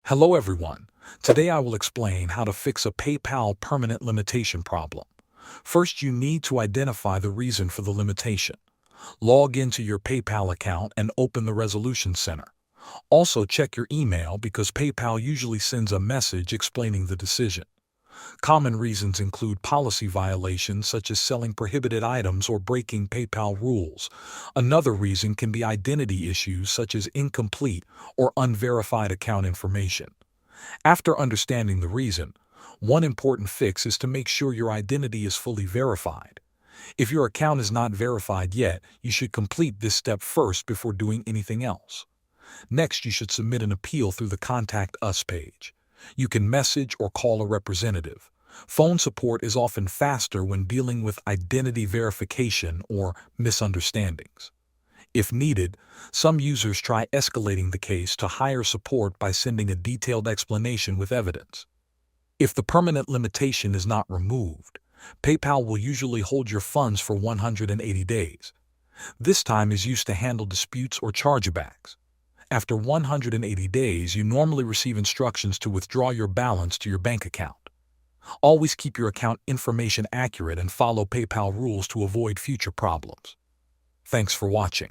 Hello everyone. Today I will explain how to fix a PayPal permanent limitation problem. First, you need to identify the reason for the limitation. Log into your PayPal account and open the Resolution Center. Also, check your email because PayPal usually sends a message explaining the decision. Common reasons include policy violations such as selling prohibited items or breaking PayPal rules. Another reason can be identity issues such as incomplete or unverified account information. After understanding the reason, one important fix is to make sure your identity is fully verified. If your account is not verified yet, you should complete this step first before doing anything else. Next, you should submit an appeal through the Contact Us page. You can message or call a representative. Phone support is often faster when dealing with identity verification or misunderstandings. If needed, some users try escalating the case to higher support by sending a detailed explanation with evidence. If the permanent limitation is not removed, PayPal will usually hold your funds for 180 days. This time is used to handle disputes or chargebacks. After 180 days, you normally receive instructions to withdraw your balance to your bank account. Always keep your account information accurate and follow PayPal rules to avoid future problems. Thanks for watching.